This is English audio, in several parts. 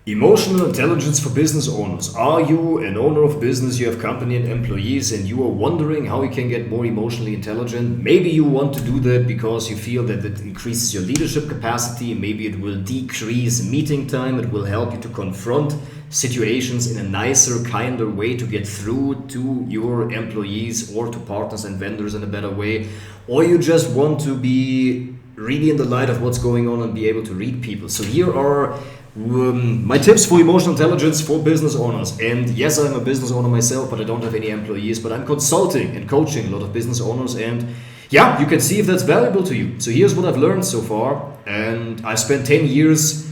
Emotional intelligence for business owners. Are you an owner of business, you have company and employees, and you are wondering how you can get more emotionally intelligent? Maybe you want to do that because you feel that it increases your leadership capacity. Maybe it will decrease meeting time. It will help you to confront situations in a nicer, kinder way, to get through to your employees or to partners and vendors in a better way. Or you just want to be really in the light of what's going on and be able to read people. So here are my tips for emotional intelligence for business owners. And yes, I'm a business owner myself, but I don't have any employees, but I'm consulting and coaching a lot of business owners, and yeah, you can see if that's valuable to you. So here's what I've learned so far, and I've spent 10 years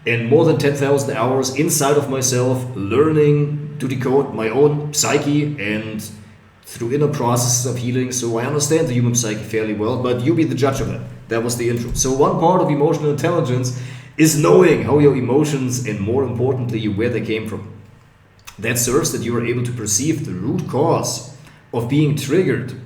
and more than 10,000 hours inside of myself learning to decode my own psyche and through inner processes of healing. So I understand the human psyche fairly well, but you be the judge of that. That was the intro. So one part of emotional intelligence is knowing how your emotions, and more importantly, where they came from. That serves that you are able to perceive the root cause of being triggered.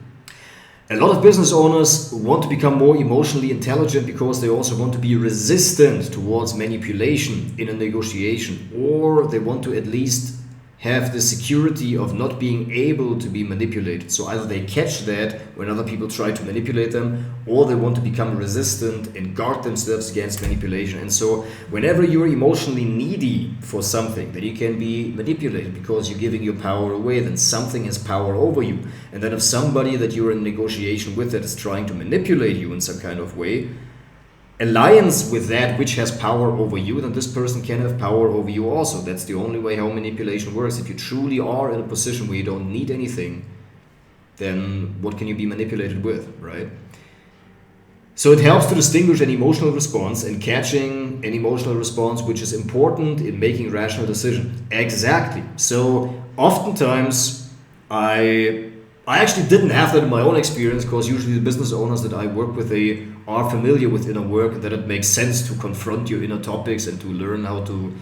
A lot of business owners want to become more emotionally intelligent because they also want to be resistant towards manipulation in a negotiation, or they want to at least have the security of not being able to be manipulated. So either they catch that when other people try to manipulate them, or they want to become resistant and guard themselves against manipulation. And so whenever you're emotionally needy for something, then you can be manipulated because you're giving your power away, then something has power over you. And then if somebody that you're in negotiation with that is trying to manipulate you in some kind of way, alliance with that which has power over you, then this person can have power over you also. That's the only way how manipulation works. If you truly are in a position where you don't need anything, then what can you be manipulated with, right? So it helps to distinguish an emotional response and catching an emotional response, which is important in making rational decisions. Exactly. So oftentimes I actually didn't have that in my own experience, because usually the business owners that I work with, they are familiar with inner work, and that it makes sense to confront your inner topics and to learn how to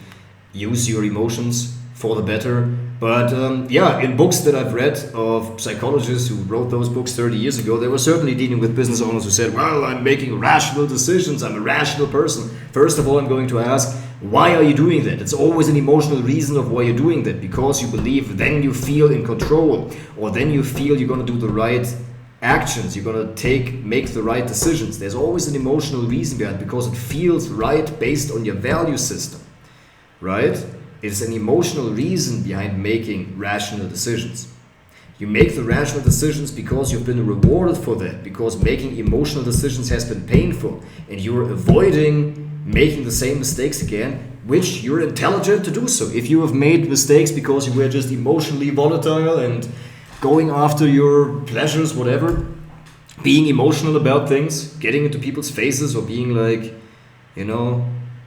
use your emotions for the better. But in books that I've read of psychologists who wrote those books 30 years ago, they were certainly dealing with business owners who said, well, I'm making rational decisions, I'm a rational person. First of all, I'm going to ask, why are you doing that? It's always an emotional reason of why you're doing that, because you believe then you feel in control, or then you feel you're going to do the right actions, you're going to make the right decisions. There's always an emotional reason behind it, because it feels right based on your value system, right? It's an emotional reason behind making rational decisions. You make the rational decisions because you've been rewarded for that, because making emotional decisions has been painful, and you're avoiding making the same mistakes again, which you're intelligent to do so. If you have made mistakes because you were just emotionally volatile and going after your pleasures, whatever, being emotional about things, getting into people's faces, or being like,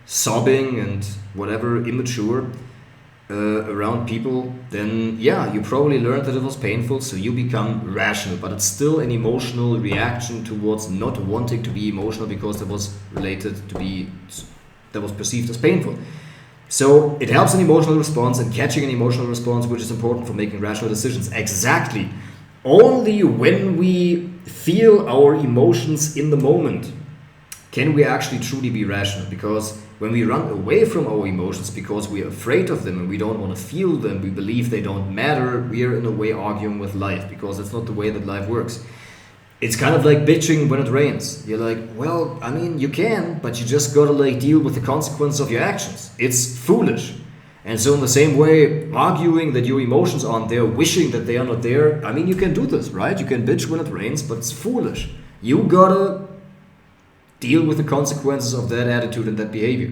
sobbing and whatever, immature around people, then you probably learned that it was painful, so you become rational. But it's still an emotional reaction towards not wanting to be emotional, because that was perceived as painful. So it helps an emotional response and catching an emotional response, which is important for making rational decisions. Exactly. Only when we feel our emotions in the moment can we actually truly be rational, because when we run away from our emotions because we are afraid of them and we don't want to feel them, we believe they don't matter, we are in a way arguing with life, because that's not the way that life works. It's kind of like bitching when it rains. You're like, well, I mean, you can, but you just gotta deal with the consequence of your actions. It's foolish. And so in the same way, arguing that your emotions aren't there, wishing that they are not there, I mean, you can do this, right? You can bitch when it rains, but it's foolish. You gotta deal with the consequences of that attitude and that behavior.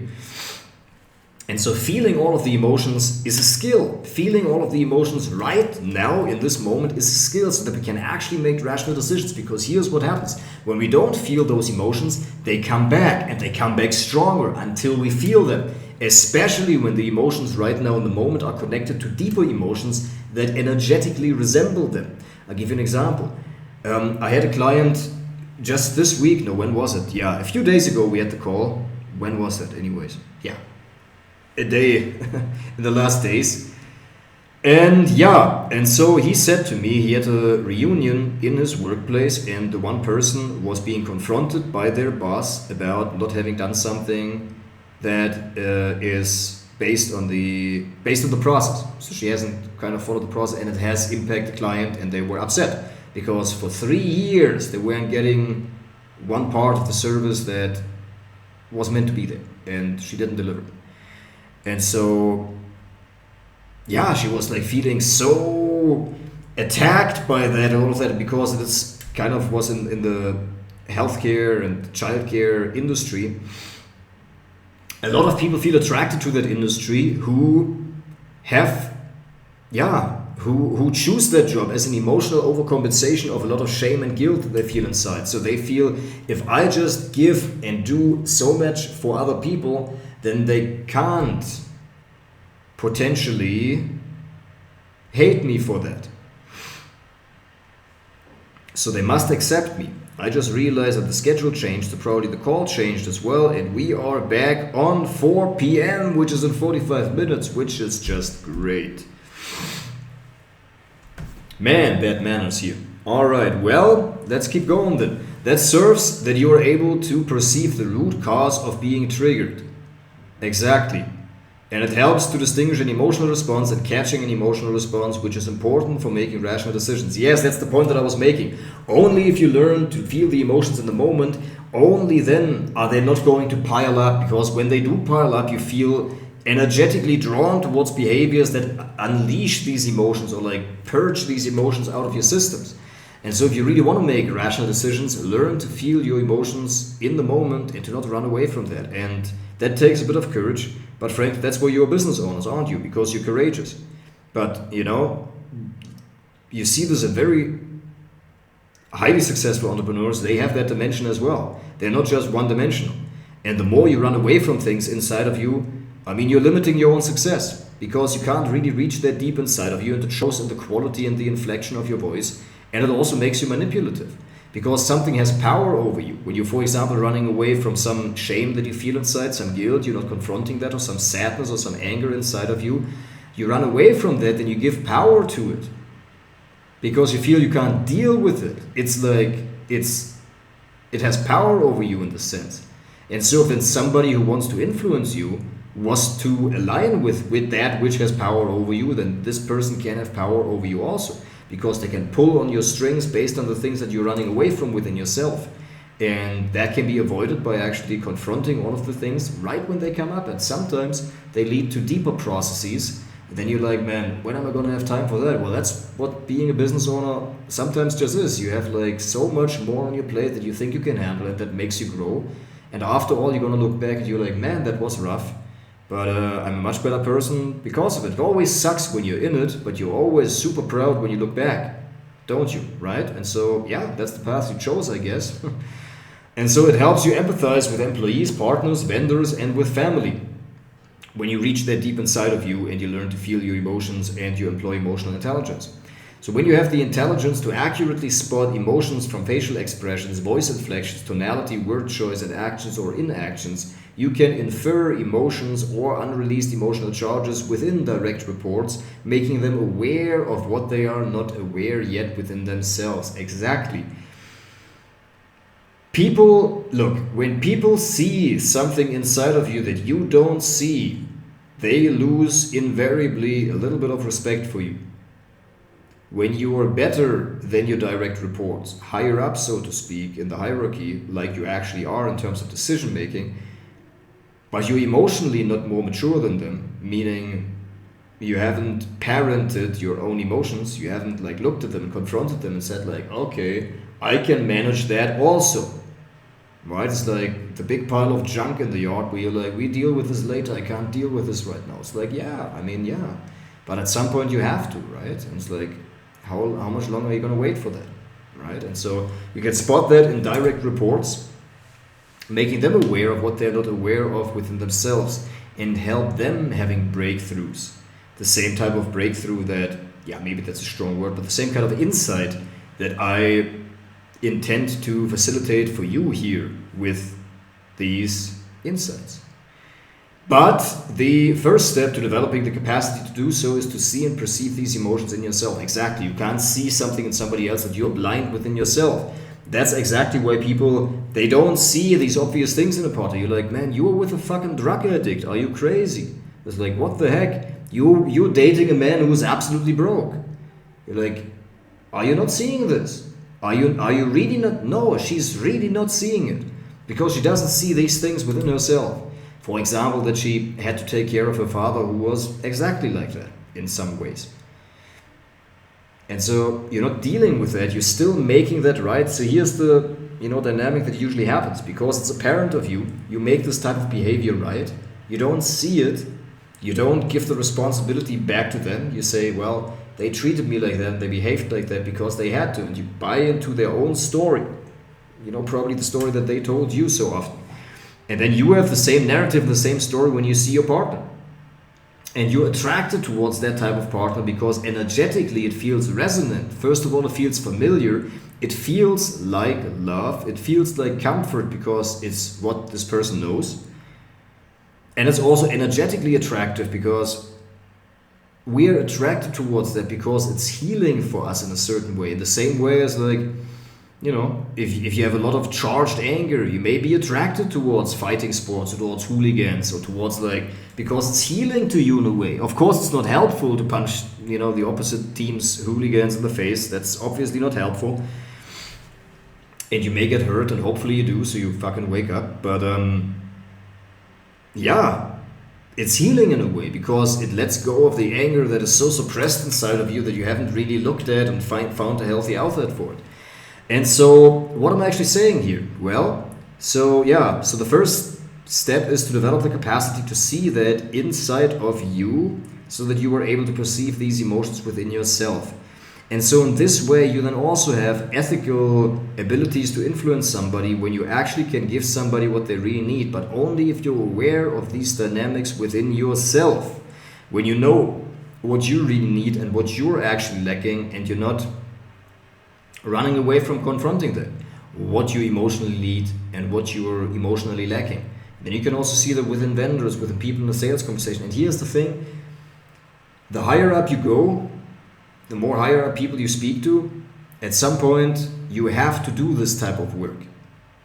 And so feeling all of the emotions is a skill. Feeling all of the emotions right now in this moment is a skill, so that we can actually make rational decisions. Because here's what happens. When we don't feel those emotions, they come back, and they come back stronger until we feel them. Especially when the emotions right now in the moment are connected to deeper emotions that energetically resemble them. I'll give you an example. I had a client just this week, when was it? Yeah, a few days ago we had the call. When was that anyways? Yeah, a day in the last days. And so he said to me, he had a reunion in his workplace, and the one person was being confronted by their boss about not having done something that is based on the process. So she hasn't kind of followed the process, and it has impacted the client, and they were upset because for 3 years they weren't getting one part of the service that was meant to be there, and she didn't deliver. And so, yeah, she was like feeling so attacked by that and all of that, because it's kind of was in the healthcare and childcare industry. A lot of people feel attracted to that industry who have, who choose that job as an emotional overcompensation of a lot of shame and guilt that they feel inside. So they feel, if I just give and do so much for other people, then they can't potentially hate me for that. So they must accept me. I just realized that the schedule changed, so probably the call changed as well, and we are back on 4 p.m., which is in 45 minutes, which is just great. Man, bad manners here. All right, well, let's keep going then. That serves that you are able to perceive the root cause of being triggered. Exactly. And it helps to distinguish an emotional response and catching an emotional response, which is important for making rational decisions. Yes, that's the point that I was making. Only if you learn to feel the emotions in the moment, only then are they not going to pile up, because when they do pile up, you feel energetically drawn towards behaviors that unleash these emotions or like purge these emotions out of your systems. And so if you really want to make rational decisions, learn to feel your emotions in the moment and to not run away from that. And that takes a bit of courage. But frankly, that's why you're business owners, aren't you? Because you're courageous. But, you know, you see this in very highly successful entrepreneurs. They have that dimension as well. They're not just one-dimensional. And the more you run away from things inside of you, I mean, you're limiting your own success, because you can't really reach that deep inside of you, and it shows in the quality and the inflection of your voice. And it also makes you manipulative, because something has power over you. When you're, for example, running away from some shame that you feel inside, some guilt, you're not confronting that, or some sadness or some anger inside of you, you run away from that and you give power to it, because you feel you can't deal with it. It's like, it has power over you in the sense. And so then somebody who wants to influence you was to align with that which has power over you, then this person can have power over you also, because they can pull on your strings based on the things that you're running away from within yourself. And that can be avoided by actually confronting all of the things right when they come up. And sometimes they lead to deeper processes. And then you're like, man, when am I going to have time for that? Well, that's what being a business owner sometimes just is. You have like so much more on your plate that you think you can handle it, that makes you grow. And after all, you're going to look back and you're like, man, that was rough. But I'm a much better person because of it. It always sucks when you're in it, but you're always super proud when you look back, don't you? Right? And so, yeah, that's the path you chose, I guess. And so it helps you empathize with employees, partners, vendors, and with family. When you reach that deep inside of you and you learn to feel your emotions and you employ emotional intelligence. So when you have the intelligence to accurately spot emotions from facial expressions, voice inflections, tonality, word choice, and actions or inactions, you can infer emotions or unreleased emotional charges within direct reports, making them aware of what they are not aware yet within themselves. Exactly. People, look, when people see something inside of you that you don't see, they lose invariably a little bit of respect for you. When you are better than your direct reports, higher up, so to speak, in the hierarchy, like you actually are in terms of decision making, but you're emotionally not more mature than them, meaning you haven't parented your own emotions, you haven't like looked at them and confronted them and said like, okay, I can manage that also. Right? It's like the big pile of junk in the yard where you're like, we deal with this later, I can't deal with this right now. It's like, yeah, I mean, yeah. But at some point you have to, right? And it's like, how much longer are you going to wait for that, right? And so you can spot that in direct reports, making them aware of what they're not aware of within themselves and help them having breakthroughs. The same type of breakthrough that, yeah, maybe that's a strong word, but the same kind of insight that I intend to facilitate for you here with these insights. But the first step to developing the capacity to do so is to see and perceive these emotions in yourself. Exactly. You can't see something in somebody else that you're blind within yourself. That's exactly why people, they don't see these obvious things in a party. You're like, man, you are with a fucking drug addict. Are you crazy? It's like, what the heck? You're dating a man who's absolutely broke. You're like, are you not seeing this? Are you really not? No, she's really not seeing it, because she doesn't see these things within herself. For example, that she had to take care of her father, who was exactly like that in some ways. And so you're not dealing with that, you're still making that right. So here's the dynamic that usually happens, because it's apparent of you, you make this type of behavior right, you don't see it, you don't give the responsibility back to them, you say, well, they treated me like that, they behaved like that because they had to, and you buy into their own story, probably the story that they told you so often. And then you have the same narrative, the same story when you see your partner. And you're attracted towards that type of partner because energetically it feels resonant. First of all, it feels familiar. It feels like love. It feels like comfort because it's what this person knows. And it's also energetically attractive because we're attracted towards that because it's healing for us in a certain way. The same way as if you have a lot of charged anger, you may be attracted towards fighting sports, or towards hooligans, or towards because it's healing to you in a way. Of course, it's not helpful to punch, the opposite team's hooligans in the face. That's obviously not helpful. And you may get hurt, and hopefully you do, so you fucking wake up. But, it's healing in a way because it lets go of the anger that is so suppressed inside of you that you haven't really looked at and found a healthy outlet for it. And so, what am I actually saying here? Well, so the first step is to develop the capacity to see that inside of you so that you are able to perceive these emotions within yourself. And so in this way, you then also have ethical abilities to influence somebody when you actually can give somebody what they really need, but only if you're aware of these dynamics within yourself. When you know what you really need and what you're actually lacking, and you're not running away from confronting that, what you emotionally need and what you're emotionally lacking. Then you can also see that within vendors, within people in the sales conversation. And here's the thing, the higher up you go, the more higher up people you speak to, at some point you have to do this type of work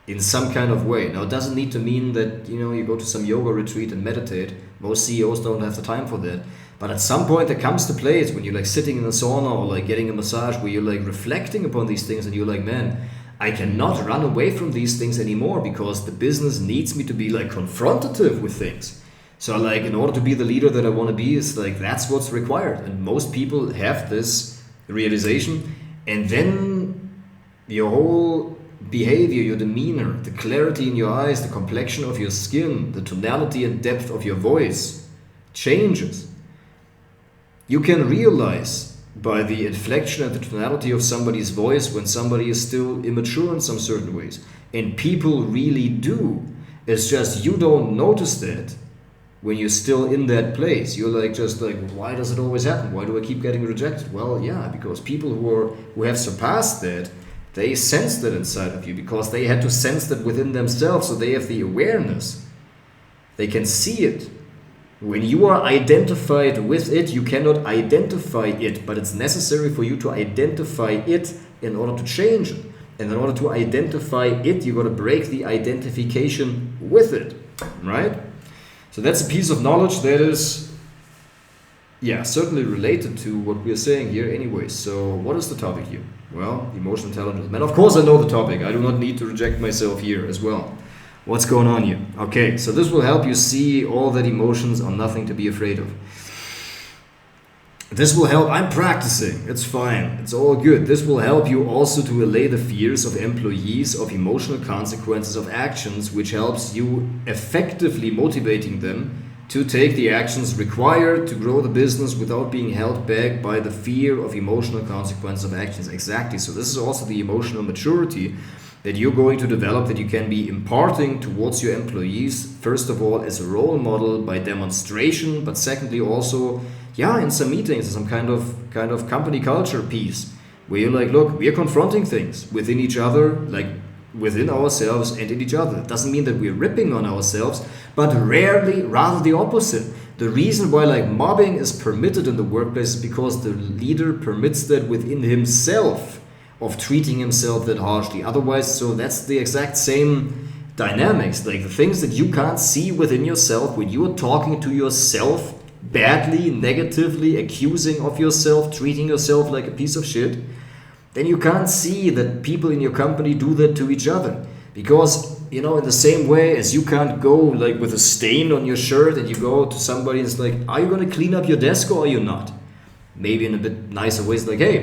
in some kind of way. Now, it doesn't need to mean that you go to some yoga retreat and meditate. Most CEOs don't have the time for that. But at some point there comes the place when you're sitting in a sauna or getting a massage where you're reflecting upon these things, and you're like, man, I cannot run away from these things anymore because the business needs me to be confrontative with things. So in order to be the leader that I want to be, is that's what's required. And most people have this realization, and then your whole behavior, your demeanor, the clarity in your eyes, the complexion of your skin, the tonality and depth of your voice changes. You can realize by the inflection and the tonality of somebody's voice when somebody is still immature in some certain ways. And people really do. It's just you don't notice that when you're still in that place. You're why does it always happen? Why do I keep getting rejected? Well, because people who have surpassed that, they sense that inside of you because they had to sense that within themselves, so they have the awareness. They can see it. When you are identified with it, you cannot identify it, but it's necessary for you to identify it in order to change it. And in order to identify it, you got to break the identification with it, right? So that's a piece of knowledge that is, certainly related to what we're saying here anyway. So what is the topic here? Well, emotional intelligence. Man, of course I know the topic. I do not need to reject myself here as well. What's going on here? Okay, so this will help you see all that emotions are nothing to be afraid of. This will help. I'm practicing. It's fine. It's all good. This will help you also to allay the fears of employees of emotional consequences of actions, which helps you effectively motivating them to take the actions required to grow the business without being held back by the fear of emotional consequences of actions. Exactly. So this is also the emotional maturity that you're going to develop, that you can be imparting towards your employees, first of all as a role model by demonstration, but secondly also in some meetings, some kind of company culture piece where you're look, we are confronting things within each other, within ourselves and in each other. It doesn't mean that we're ripping on ourselves, but rarely, rather the opposite. The reason why mobbing is permitted in the workplace is because the leader permits that within himself, of treating himself that harshly. Otherwise, so that's the exact same dynamics, like the things that you can't see within yourself when you are talking to yourself badly, negatively, accusing of yourself, treating yourself like a piece of shit, then you can't see that people in your company do that to each other. Because, in the same way as you can't go like with a stain on your shirt and you go to somebody and it's like, are you going to clean up your desk or are you not? Maybe in a bit nicer ways, like, hey,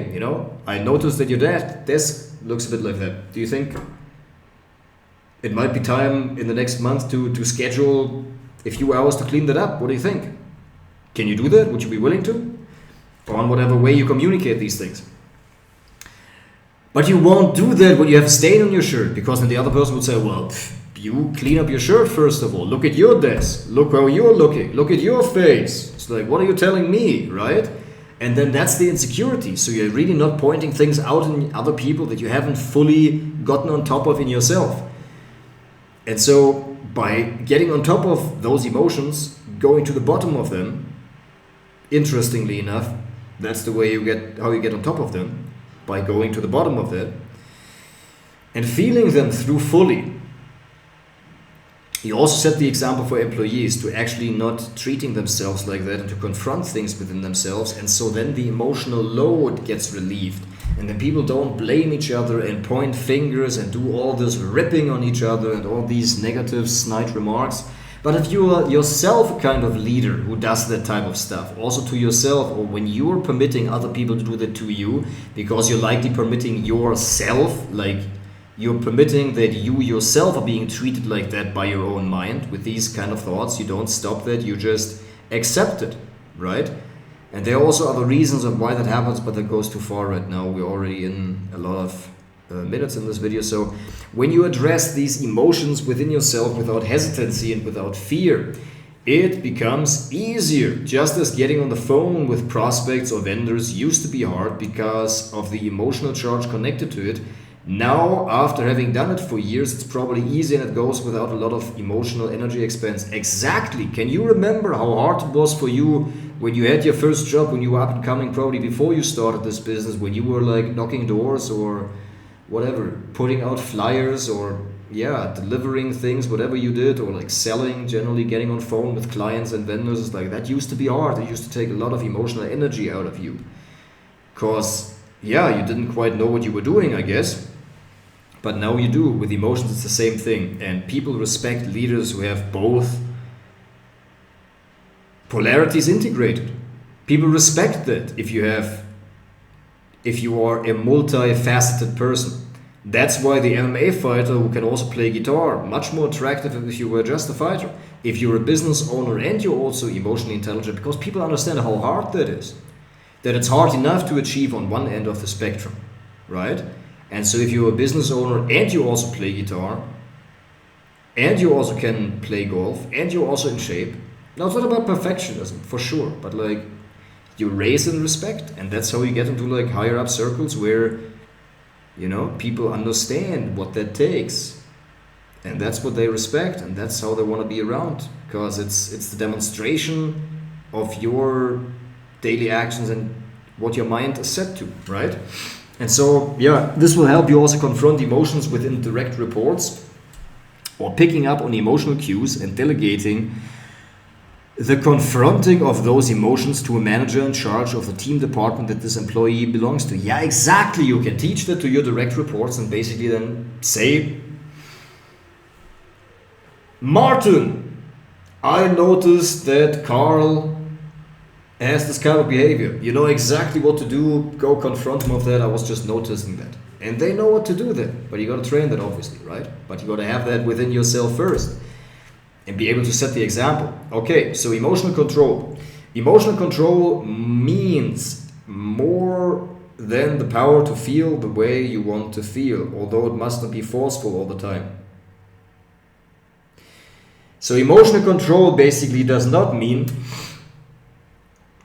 I noticed that your desk looks a bit like that. Do you think it might be time in the next month to schedule a few hours to clean that up? What do you think? Can you do that? Would you be willing to? Or on whatever way you communicate these things. But you won't do that when you have a stain on your shirt, because then the other person would say, well, you clean up your shirt first of all. Look at your desk. Look how you're looking. Look at your face. It's like, what are you telling me, right? And then that's the insecurity. So you're really not pointing things out in other people that you haven't fully gotten on top of in yourself. And so by getting on top of those emotions, going to the bottom of them, interestingly enough, that's the way how you get on top of them, by going to the bottom of that and feeling them through fully. You also set the example for employees to actually not treating themselves like that and to confront things within themselves, and so then the emotional load gets relieved, and then people don't blame each other and point fingers and do all this ripping on each other and all these negative snide remarks. But if you are yourself a kind of leader who does that type of stuff, also to yourself, or when you're permitting other people to do that to you, because you're likely permitting yourself, like you're permitting that you yourself are being treated like that by your own mind with these kind of thoughts, you don't stop that, you just accept it, right? And there are also other reasons of why that happens, but that goes too far right now. We're already in a lot of minutes in this video. So when you address these emotions within yourself without hesitancy and without fear, it becomes easier. Just as getting on the phone with prospects or vendors used to be hard because of the emotional charge connected to it, now after having done it for years, it's probably easy and it goes without a lot of emotional energy expense. Exactly. Can you remember how hard it was for you when you had your first job, when you were up and coming, probably before you started this business, when you were like knocking doors or whatever, putting out flyers or delivering things, whatever you did, or like selling, generally getting on phone with clients and vendors, like that used to be hard. It used to take a lot of emotional energy out of you because you didn't quite know what you were doing, I guess, but now you do. With emotions it's the same thing, and people respect leaders who have both polarities integrated. People respect that if you are a multifaceted person. That's why the MMA fighter who can also play guitar, much more attractive than if you were just a fighter. If you're a business owner and you're also emotionally intelligent, because people understand how hard that is. That it's hard enough to achieve on one end of the spectrum, right? And so if you're a business owner and you also play guitar, and you also can play golf, and you're also in shape, now it's not about perfectionism, for sure, but like, you raise in respect, and that's how you get into like higher up circles where people understand what that takes, and that's what they respect, and that's how they want to be around, because it's the demonstration of your daily actions and what your mind is set to, right? And so this will help you also confront emotions within direct reports, or picking up on emotional cues and delegating the confronting of those emotions to a manager in charge of the team department that this employee belongs to. Yeah, exactly. You can teach that to your direct reports and basically then say, Martin, I noticed that Carl has this kind of behavior. You know exactly what to do. Go confront him of that. I was just noticing that. And they know what to do then. But you got to train that, obviously, right? But you got to have that within yourself first and be able to set the example. Okay, so emotional control. Emotional control means more than the power to feel the way you want to feel, although it must not be forceful all the time. So emotional control basically does not mean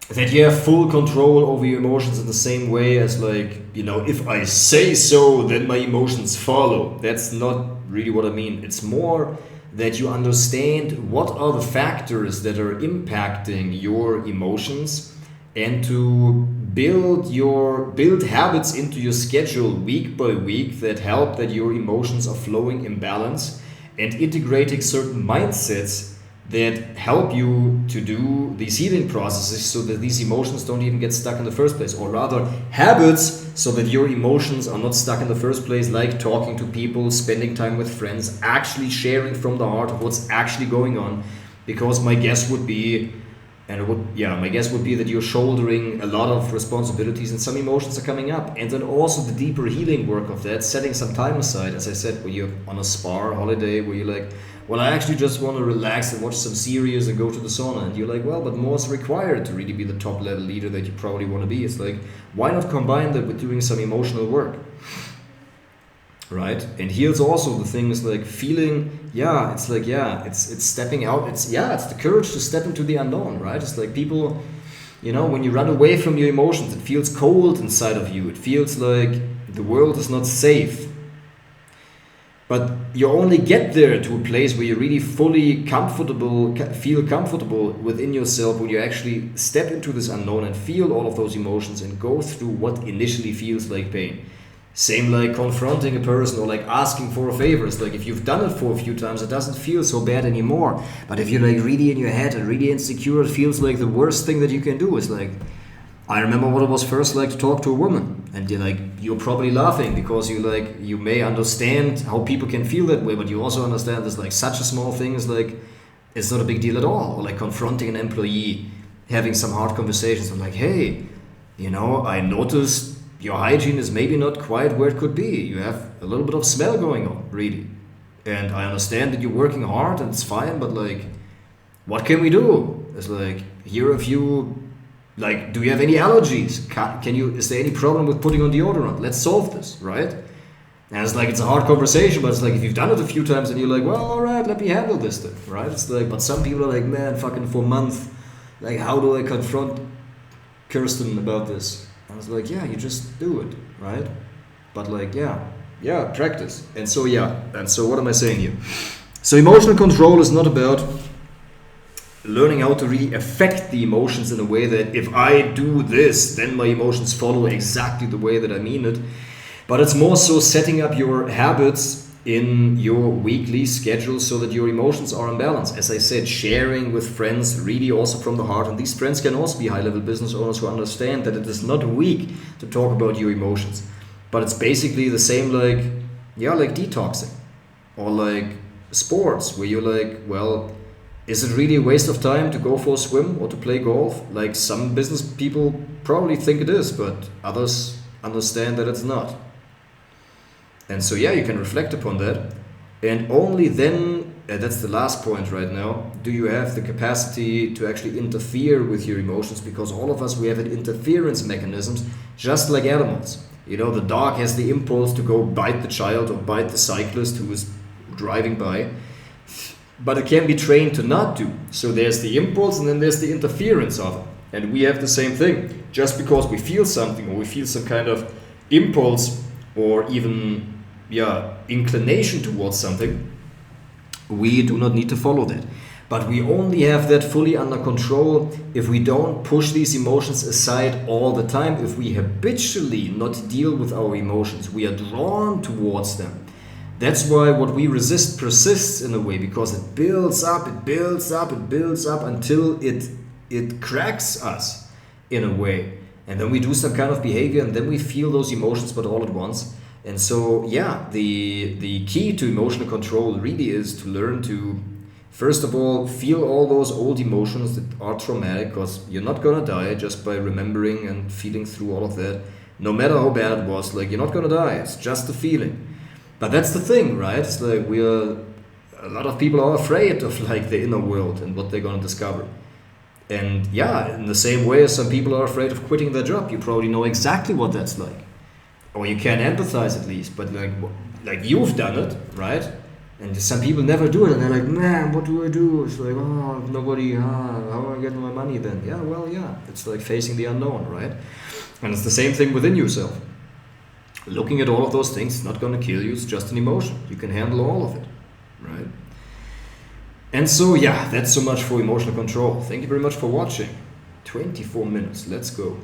that you have full control over your emotions in the same way as if I say so, then my emotions follow. That's not really what I mean. It's more that you understand what are the factors that are impacting your emotions, and to build habits into your schedule week by week that help that your emotions are flowing in balance, and integrating certain mindsets that help you to do these healing processes so that these emotions don't even get stuck in the first place, or rather habits so that your emotions are not stuck in the first place, like talking to people, spending time with friends, actually sharing from the heart of what's actually going on. Because my guess would be that you're shouldering a lot of responsibilities and some emotions are coming up. And then also the deeper healing work of that, setting some time aside, as I said, when you're on a spa holiday where you're like, well, I actually just want to relax and watch some series and go to the sauna. And you're like, well, but more is required to really be the top level leader that you probably want to be. It's like, why not combine that with doing some emotional work? Right? And here's also the thing is like feeling, it's stepping out. It's the courage to step into the unknown, right? It's like people, when you run away from your emotions, it feels cold inside of you. It feels like the world is not safe. But you only get there to a place where you really fully feel comfortable within yourself when you actually step into this unknown and feel all of those emotions and go through what initially feels like pain. Same like confronting a person or like asking for a favor. It's like if you've done it for a few times, it doesn't feel so bad anymore. But if you're like really in your head and really insecure, it feels like the worst thing that you can do. It's like, I remember what it was first like to talk to a woman, and you're probably laughing because you may understand how people can feel that way, but you also understand there's like such a small thing is like it's not a big deal at all. Or like confronting an employee, having some hard conversations. I'm like, hey, I noticed your hygiene is maybe not quite where it could be. You have a little bit of smell going on, really. And I understand that you're working hard and it's fine, but like, what can we do? It's like, here are a few, like, do you have any allergies? Is there any problem with putting on deodorant? Let's solve this, right? And it's like, it's a hard conversation, but it's like, if you've done it a few times and you're like, well, all right, let me handle this then, right? It's like, but some people are like, man, fucking for a month, like, how do I confront Kirsten about this? I was like, yeah, you just do it, right? But like, practice. And so what am I saying here? So emotional control is not about learning how to really affect the emotions in a way that if I do this, then my emotions follow exactly the way that I mean it. But it's more so setting up your habits in your weekly schedule so that your emotions are in balance. As I said, sharing with friends really also from the heart. And these friends can also be high-level business owners who understand that it is not weak to talk about your emotions. But it's basically the same like detoxing or like sports where you're like, well, is it really a waste of time to go for a swim or to play golf? Like some business people probably think it is, but others understand that it's not. And so you can reflect upon that, and only then, that's the last point right now, do you have the capacity to actually interfere with your emotions, because all of us, we have interference mechanisms just like animals. The dog has the impulse to go bite the child or bite the cyclist who is driving by, but it can be trained to not do. So there's the impulse and then there's the interference of it. And we have the same thing. Just because we feel something or we feel some kind of impulse or even inclination towards something, we do not need to follow that. But we only have that fully under control if we don't push these emotions aside all the time, if we habitually not deal with our emotions. We are drawn towards them. That's why what we resist persists in a way, because it builds up until it cracks us in a way. And then we do some kind of behavior and then we feel those emotions, but all at once. And so, the key to emotional control really is to learn to, first of all, feel all those old emotions that are traumatic, because you're not going to die just by remembering and feeling through all of that. No matter how bad it was, like, you're not going to die. It's just a feeling. But that's the thing, right? It's like a lot of people are afraid of like the inner world and what they're going to discover. And in the same way as some people are afraid of quitting their job, you probably know exactly what that's like. Or you can empathize at least, but like you've done it, right? And some people never do it, and they're like, man, what do I do? It's like, oh, nobody, how am I getting my money then? It's like facing the unknown, right? And it's the same thing within yourself. Looking at all of those things is not going to kill you, it's just an emotion. You can handle all of it, right? And so, that's so much for emotional control. Thank you very much for watching. 24 minutes, let's go.